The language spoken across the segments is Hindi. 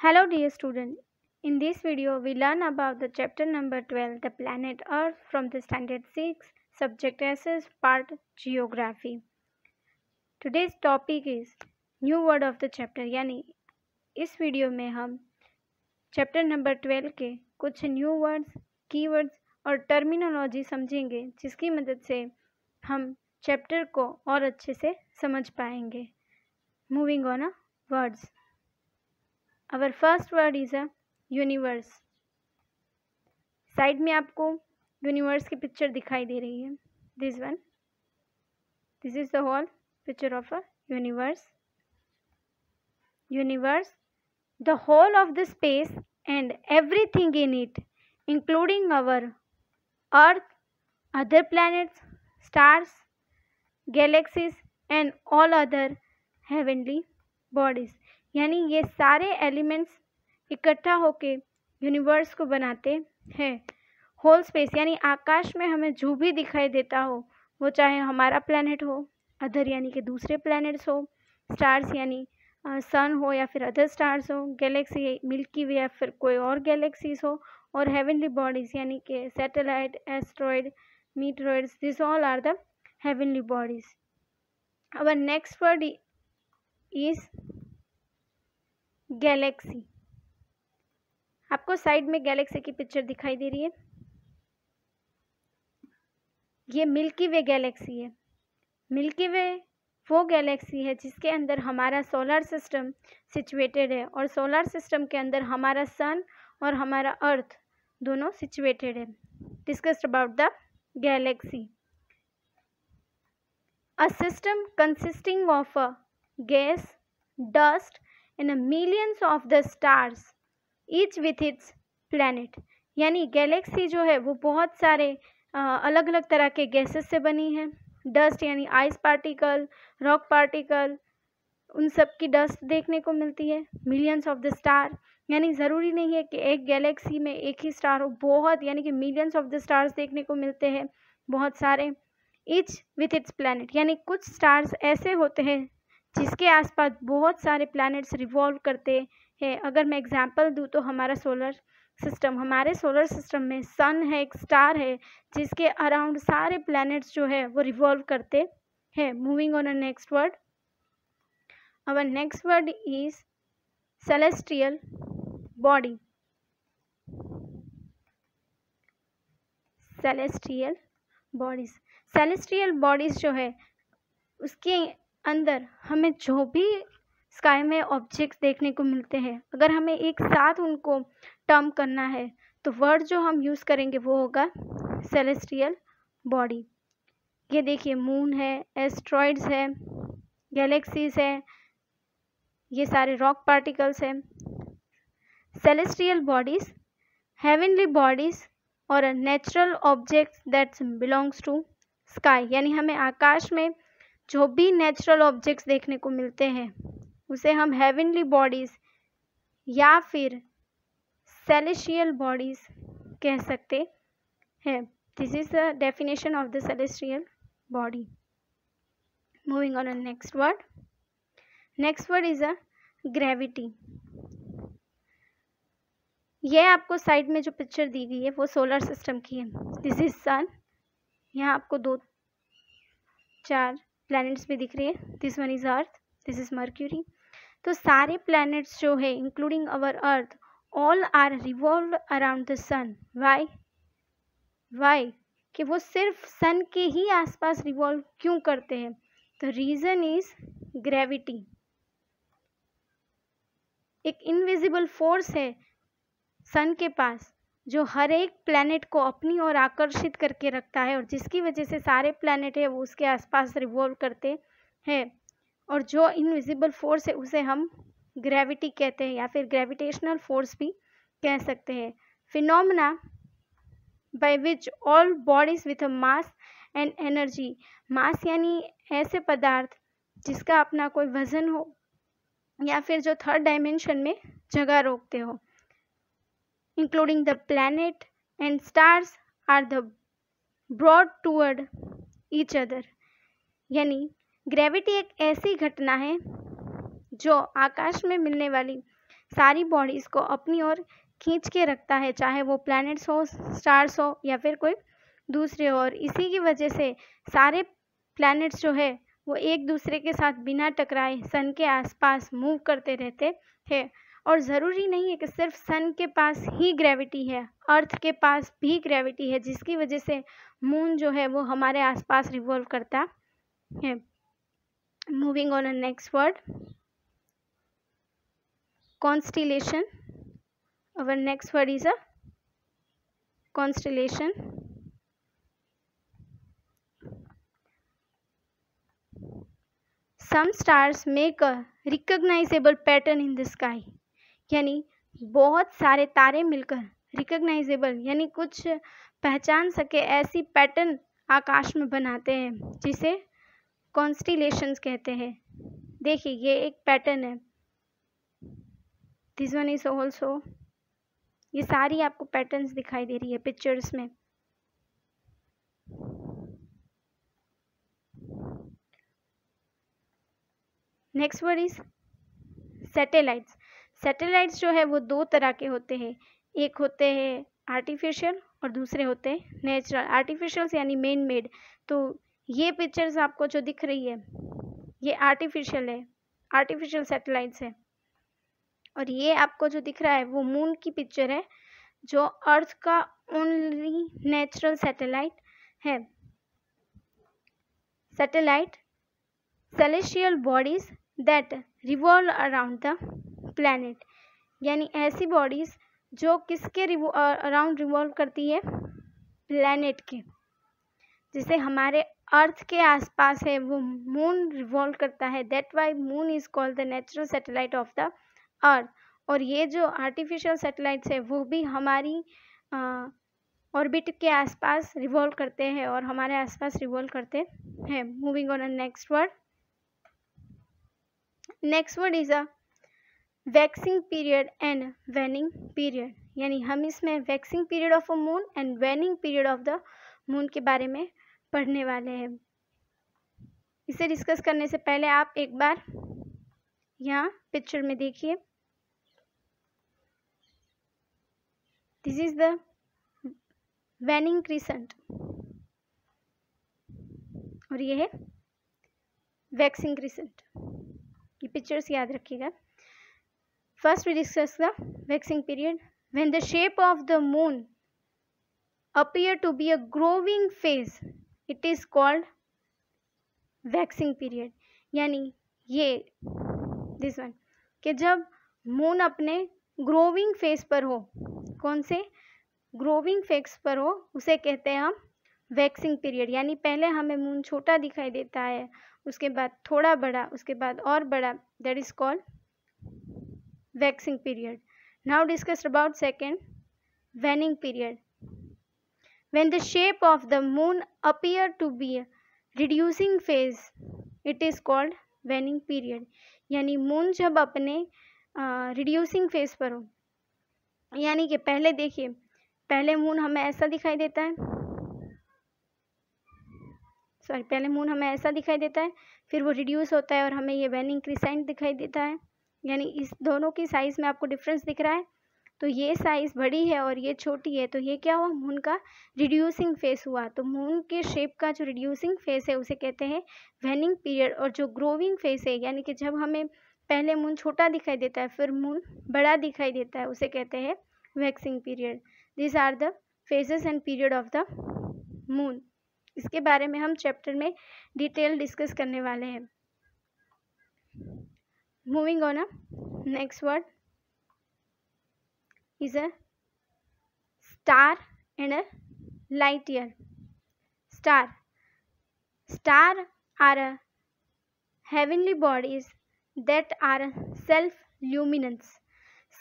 Hello dear student. In this video we learn about the chapter number 12, the planet Earth, from the standard 6 subject SS part Geography. Today's topic is new word of the chapter, यानी इस वीडियो में हम चैप्टर नंबर 12 के कुछ न्यू वर्ड्स, कीवर्ड्स और टर्मिनोलॉजी समझेंगे, जिसकी मदद से हम चैप्टर को और अच्छे से समझ पाएंगे. Moving on words. Our first word is a universe. Side में आपको यूनिवर्स की पिक्चर दिखाई दे रही है. This one. This is the whole picture of a universe. Universe, the whole of the space and everything in it, including our earth, other planets, stars, galaxies and all other heavenly bodies. यानी ये सारे एलिमेंट्स इकट्ठा होके यूनिवर्स को बनाते हैं. होल स्पेस यानी आकाश में हमें जो भी दिखाई देता हो, वो चाहे हमारा प्लैनेट हो, अदर यानी कि दूसरे प्लैनेट्स हो, स्टार्स यानी सन हो या फिर अदर स्टार्स हो, गैलेक्सी मिल्की वे या फिर कोई और गैलेक्सीज हो, और हेवनली बॉडीज यानी कि satellite, asteroid, meteoroids. This all are the heavenly bodies. Our next word is galaxy. आपको साइड में गैलेक्सी की पिक्चर दिखाई दे रही है. ये मिल्की वे गैलेक्सी है. मिल्की वे वो गैलेक्सी है जिसके अंदर हमारा सोलर सिस्टम सिचुएटेड है, और सोलर सिस्टम के अंदर हमारा सन और हमारा अर्थ दोनों सिचुएटेड है. Discussed about the Galaxy. A system consisting of a gas, dust in a millions of the stars, each with its planet. यानी गैलेक्सी जो है वो बहुत सारे अलग अलग तरह के गैसेस से बनी है. डस्ट यानी आइस पार्टिकल, रॉक पार्टिकल, उन सब की डस्ट देखने को मिलती है. मिलियंस ऑफ द स्टार यानी ज़रूरी नहीं है कि एक गैलेक्सी में एक ही स्टार हो, बहुत यानी कि मिलियंस ऑफ द स्टार्स देखने को मिलते हैं, बहुत सारे. ईच विथ इट्स प्लैनेट यानी कुछ स्टार्स ऐसे होते हैं जिसके आसपास बहुत सारे प्लैनेट्स रिवॉल्व करते हैं. अगर मैं एग्जांपल दूं तो हमारे सोलर सिस्टम में सन है, एक स्टार है जिसके अराउंड सारे प्लैनेट्स जो है वो रिवॉल्व करते हैं. Moving on a next word. Our next word is celestial body. Celestial bodies जो है उसके अंदर हमें जो भी स्काई में ऑब्जेक्ट्स देखने को मिलते हैं, अगर हमें एक साथ उनको टर्म करना है तो वर्ड जो हम यूज़ करेंगे वो होगा सेलेस्टियल बॉडी. ये देखिए, मून है, एस्ट्रॉइड्स है, गैलेक्सीज है, ये सारे रॉक पार्टिकल्स हैं. सेलेस्टियल बॉडीज, हेवनली बॉडीज और natural objects that belongs to sky. यानी हमें आकाश में जो भी नेचुरल ऑब्जेक्ट्स देखने को मिलते हैं उसे हम हेवनली बॉडीज़ या फिर सेलेस्टियल बॉडीज़ कह सकते हैं. This is the definition of the celestial body. Moving on next word. Next word is a gravity. यह आपको साइड में जो पिक्चर दी गई है वो सोलर सिस्टम की है. This is sun. यहाँ आपको 2-4 प्लैनेट्स भी दिख रही है. This one is earth, this is Mercury. तो सारे प्लैनेट्स जो है including our earth, all are revolve around the sun. Why कि वो सिर्फ सन के ही आसपास रिवॉल्व क्यों करते हैं? The reason is gravity. एक इनविजिबल फोर्स है सन के पास जो हर एक प्लैनेट को अपनी ओर आकर्षित करके रखता है, और जिसकी वजह से सारे प्लैनेट है वो उसके आसपास रिवॉल्व करते हैं. और जो इनविजिबल फोर्स है उसे हम ग्रेविटी कहते हैं या फिर ग्रेविटेशनल फोर्स भी कह सकते हैं. Phenomena by which all bodies with a mass and energy. Mass यानी ऐसे पदार्थ जिसका अपना कोई वजन हो या फिर जो थर्ड डायमेंशन में जगह रोकते हो, including the planet and stars are the brought toward each other. यानी ग्रेविटी एक ऐसी घटना है जो आकाश में मिलने वाली सारी बॉडीज़ को अपनी ओर खींच के रखता है, चाहे वो प्लैनेट्स हो, स्टार्स हो या फिर कोई दूसरे हो। और इसी की वजह से सारे प्लैनेट्स जो है वो एक दूसरे के साथ बिना टकराए सन के आसपास मूव करते रहते हैं। और ज़रूरी नहीं है कि सिर्फ सन के पास ही ग्रेविटी है, अर्थ के पास भी ग्रेविटी है, जिसकी वजह से मून जो है वो हमारे आसपास रिवॉल्व करता है। Moving on next word, constellation. Our next word is a constellation. Some stars make a recognizable pattern in the sky. यानी बहुत सारे तारे मिलकर रिकग्नाइजेबल यानी कुछ पहचान सके ऐसी पैटर्न आकाश में बनाते हैं, जिसे कॉन्स्टिलेशंस कहते हैं। देखिए ये एक पैटर्न है, दिस वन इज ऑल्सो, ये सारी आपको पैटर्न्स दिखाई दे रही है पिक्चर्स में। Next word is satellites. Satellites जो है वो दो तरह के होते हैं, एक होते हैं आर्टिफिशियल और दूसरे होते हैं नेचुरल। आर्टिफिशियल यानी मैन मेड। तो ये पिक्चर्स आपको जो दिख रही है ये आर्टिफिशियल है, आर्टिफिशियल सैटेलाइट्स है। और ये आपको जो दिख रहा है वो मून की पिक्चर है, जो अर्थ का ओनली नेचुरल सैटेलाइट है। Satellite celestial bodies that revolve around the planet, यानी ऐसी बॉडीज जो किसके अराउंड रिवॉल्व करती है, प्लैनेट के। जिसे हमारे अर्थ के आसपास है वो मून रिवॉल्व करता है, that why moon is called the natural satellite of the earth. और ये जो आर्टिफिशियल सैटेलाइट्स है वो भी हमारी ऑर्बिट के आसपास रिवॉल्व करते हैं और हमारे आसपास रिवॉल्व करते हैं। Moving on next word, next word is a waxing period and वेनिंग period. यानी हम इसमें waxing period of a moon and वेनिंग period of the moon के बारे में पढ़ने वाले हैं। इसे डिस्कस करने से पहले आप एक बार यहाँ पिक्चर में देखिए, this is the waning crescent और ये है वैक्सिंग क्रिसेंट। ये पिक्चर्स याद रखिएगा। First we discuss the waxing period. When the shape of the moon appear to be a growing phase, it is called waxing period। यानी ये दिस वन कि जब मून अपने ग्रोविंग फेज पर हो, कौन से ग्रोविंग फेज पर हो, उसे कहते हैं हम वैक्सिंग पीरियड। यानी पहले हमें मून छोटा दिखाई देता है, उसके बाद थोड़ा बड़ा, उसके बाद और बड़ा, that is called waxing period. Now discuss about second, वेनिंग period. When the shape of the moon appear to be a reducing phase, it is called waning period। यानी मून जब अपने रिड्यूसिंग फेज पर हो, यानी कि पहले देखिए, पहले मून हमें ऐसा दिखाई देता है, पहले मून हमें ऐसा दिखाई देता है, फिर वो रिड्यूस होता है और हमें ये वेनिंग क्रिसेंट दिखाई देता है। यानी इस दोनों की साइज़ में आपको डिफरेंस दिख रहा है। तो ये साइज़ बड़ी है और ये छोटी है, तो ये क्या हुआ, मून का रिड्यूसिंग फेस हुआ। तो मून के शेप का जो रिड्यूसिंग फेस है उसे कहते हैं वेनिंग पीरियड। और जो ग्रोविंग फेस है, यानी कि जब हमें पहले मून छोटा दिखाई देता है फिर मून बड़ा दिखाई देता है, उसे कहते हैं waxing period. This are the phases and period of the moon. इसके बारे में हम चैप्टर में डिटेल डिस्कस करने वाले हैं। Moving on a next word is a star and a light year। Star are a heavenly bodies that are self-luminous।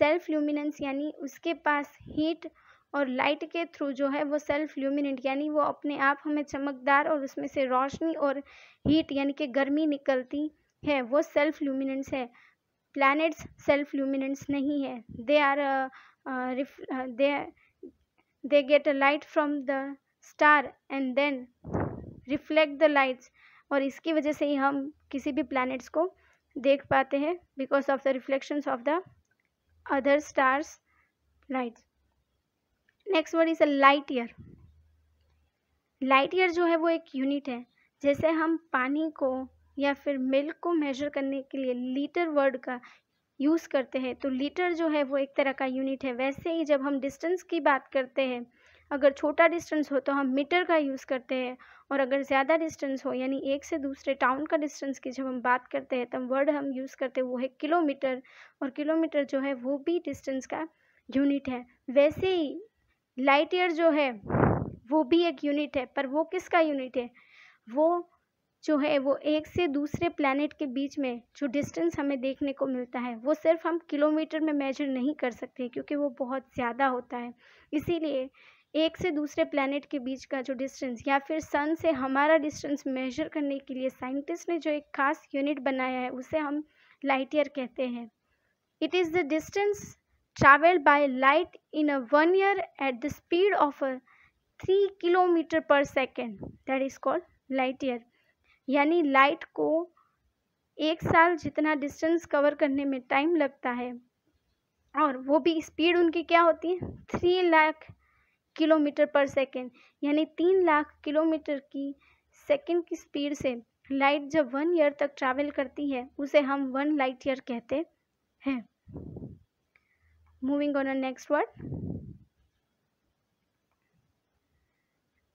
self-luminous यानी उसके पास हीट और लाइट के थ्रू जो है वो सेल्फ ल्यूमिनेंट, यानी वो अपने आप हमें चमकदार और उसमें से रोशनी और हीट यानी कि गर्मी निकलती है, वो सेल्फ ल्यूमिनेंस है। प्लैनेट्स सेल्फ ल्यूमिनेंस नहीं है, they are they get a light from the star and then reflect the lights। और इसकी वजह से ही हम किसी भी प्लैनेट्स को देख पाते हैं, because of the reflections of the other stars lights. Next word is a light year. Light year जो है वो एक यूनिट है. जैसे हम पानी को या फिर मिल्क को मेजर करने के लिए लीटर वर्ड का यूज़ करते हैं, तो लीटर जो है वो एक तरह का यूनिट है. वैसे ही जब हम डिस्टेंस की बात करते हैं, अगर छोटा डिस्टेंस हो तो हम मीटर का यूज़ करते हैं, और अगर ज़्यादा डिस्टेंस हो यानी एक से दूसरे टाउन का डिस्टेंस की जब हम बात करते हैं तब वर्ड हम यूज़ करते हैं वो है किलोमीटर. और किलोमीटर जो है वो भी डिस्टेंस का यूनिट है. वैसे ही लाइट ईयर जो है वो भी एक यूनिट है, पर वो किसका यूनिट है? वो जो है वो एक से दूसरे प्लैनेट के बीच में जो डिस्टेंस हमें देखने को मिलता है वो सिर्फ हम किलोमीटर में मेजर नहीं कर सकते, क्योंकि वो बहुत ज़्यादा होता है. इसीलिए एक से दूसरे प्लैनेट के बीच का जो डिस्टेंस या फिर सन से हमारा डिस्टेंस मेजर करने के लिए साइंटिस्ट ने जो एक खास यूनिट बनाया है उसे हम लाइट ईयर कहते हैं. It is the distance traveled by light in a 1 year at the speed of a 3 kilometre पर second. That is called light year. यानी लाइट को एक साल जितना डिस्टेंस कवर करने में टाइम लगता है, और वो भी स्पीड उनकी क्या होती है? 3 लाख किलोमीटर पर सेकेंड. यानी 3 लाख किलोमीटर की सेकेंड की स्पीड से लाइट जब 1 ईयर तक ट्रैवल करती है उसे हम 1 लाइट ईयर कहते हैं. Moving on to next word,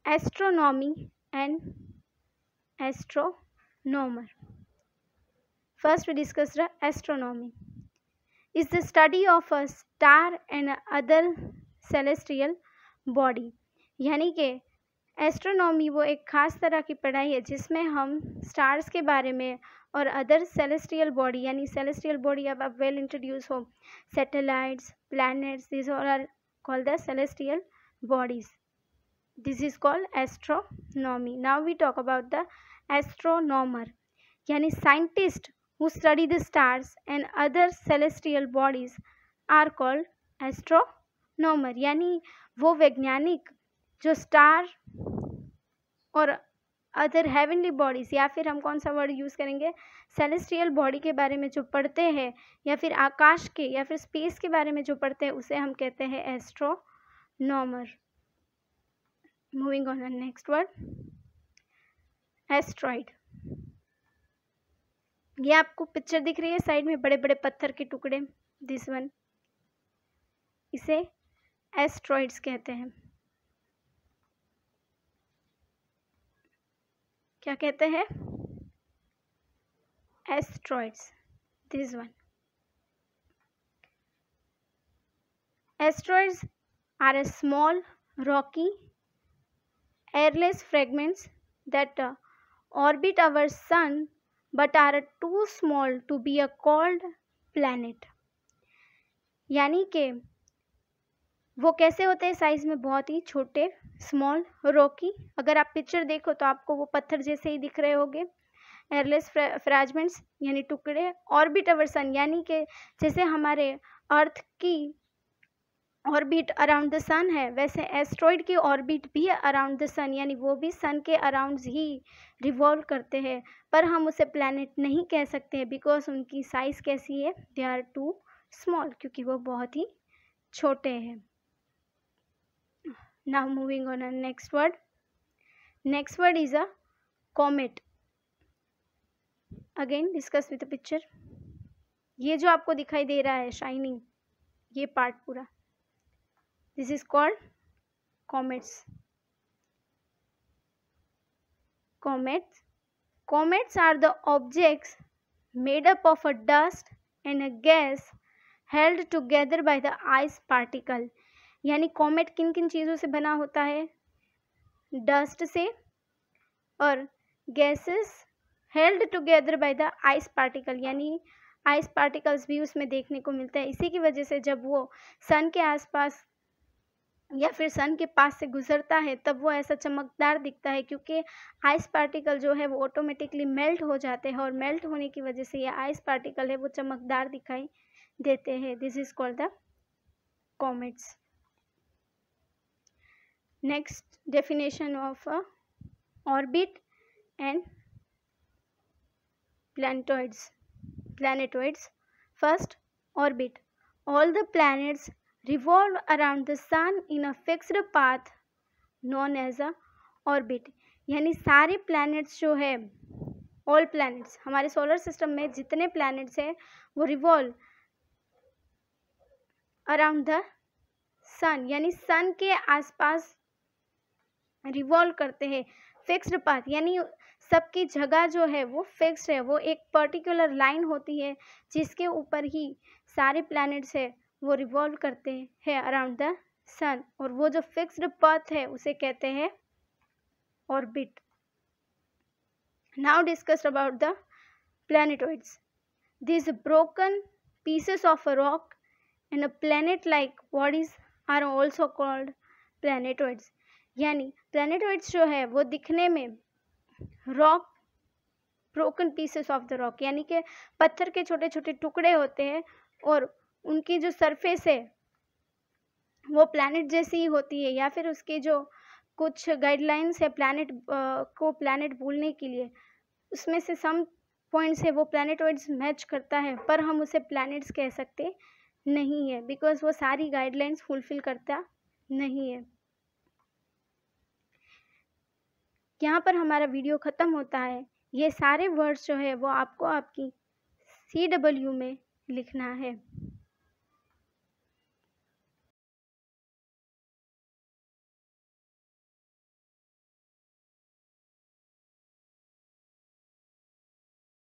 astronomy and astronomer. First we discuss the astronomy. Is the study of a star and other celestial body. यानी कि एस्ट्रोनॉमी वो एक ख़ास तरह की पढ़ाई है जिसमें हम स्टार्स के बारे में और अदर सेलेस्टियल बॉडी, यानी सेलेस्टियल बॉडी अब वेल इंट्रोड्यूस हो, satellites, planets, this all are called the celestial bodies. This is called astronomy. Now we talk about the astronomer, यानी scientist who study the stars and other celestial bodies are called astronomer. यानी वो वैज्ञानिक जो स्टार और अदर हेवनली बॉडीज़, या फिर हम कौन सा वर्ड यूज़ करेंगे, सेलेस्टियल बॉडी के बारे में जो पढ़ते हैं या फिर आकाश के या फिर स्पेस के बारे में जो पढ़ते हैं उसे हम कहते हैं astronomer. Moving on next word, asteroid. ये आपको पिक्चर दिख रही है साइड में, बड़े बड़े पत्थर के टुकड़े, दिस वन, इसे एस्ट्रॉइड्स कहते हैं. क्या कहते हैं? Asteroids. This one. Asteroids are a small rocky airless fragments that orbit our sun but are too small to be called planet. यानी कि वो कैसे होते हैं? साइज में बहुत ही छोटे, स्मॉल, रॉकी. अगर आप पिक्चर देखो तो आपको वो पत्थर जैसे ही दिख रहे होंगे. एयरलेस फ्रैगमेंट्स यानी टुकड़े. ऑर्बिट अवर सन यानी कि जैसे हमारे अर्थ की ऑर्बिट अराउंड द सन है, वैसे एस्ट्रॉइड की ऑर्बिट भी अराउंड द सन, यानी वो भी सन के अराउंड ही रिवॉल्व करते हैं. पर हम उसे प्लैनेट नहीं कह सकते हैं बिकॉज उनकी साइज़ कैसी है? दे आर टू स्मॉल, क्योंकि वो बहुत ही छोटे हैं. Now moving on next word. Next word is a comet. Again discuss with the picture. ये जो आपको दिखाई दे रहा है शाइनिंग, ये पार्ट पूरा, this is called comets. Comets are the objects made up of a dust and a gas held together by the ice particle. यानी कॉमेट किन किन चीज़ों से बना होता है? डस्ट से और gases held together by the ice particle, यानी आइस पार्टिकल्स भी उसमें देखने को मिलते हैं. इसी की वजह से जब वो सन के आसपास या फिर सन के पास से गुजरता है तब वो ऐसा चमकदार दिखता है, क्योंकि आइस पार्टिकल जो है वो ऑटोमेटिकली मेल्ट हो जाते हैं और मेल्ट होने की वजह से ये आइस पार्टिकल है वो चमकदार दिखाई देते हैं. This is called the comets. Next definition of orbit and planetoids. First, orbit. All the planets revolve around the sun in a fixed path known as a orbit, यानी सारे प्लैनेट्स जो है, ऑल प्लैनेट्स, हमारे सोलर सिस्टम में जितने प्लैनेट्स हैं वो रिवॉल्व अराउंड द सन, यानी सन के आसपास रिवॉल्व करते हैं। फिक्स्ड पाथ यानी सबकी जगह जो है वो फिक्स्ड है, वो एक पर्टिकुलर लाइन होती है जिसके ऊपर ही सारे प्लैनेट्स है वो रिवॉल्व करते हैं अराउंड द सन, और वो जो फिक्स्ड पाथ है उसे कहते हैं orbit. Now discuss about the planetoids. These broken pieces of a rock and a planet-like bodies are also called planetoids, यानी planetoids जो है वो दिखने में rock, broken pieces of the rock, यानी कि पत्थर के छोटे छोटे टुकड़े होते हैं और उनकी जो सरफेस है वो प्लैनेट जैसी ही होती है, या फिर उसके जो कुछ गाइडलाइंस है प्लैनेट को प्लैनेट बोलने के लिए, उसमें से सम पॉइंट्स है वो प्लैनेटॉइड्स मैच करता है, पर हम उसे प्लैनेट्स कह सकते नहीं है बिकॉज वो सारी गाइडलाइंस फुलफिल करता नहीं है। यहाँ पर हमारा वीडियो ख़त्म होता है। ये सारे वर्ड्स जो है वो आपको आपकी CW में लिखना है।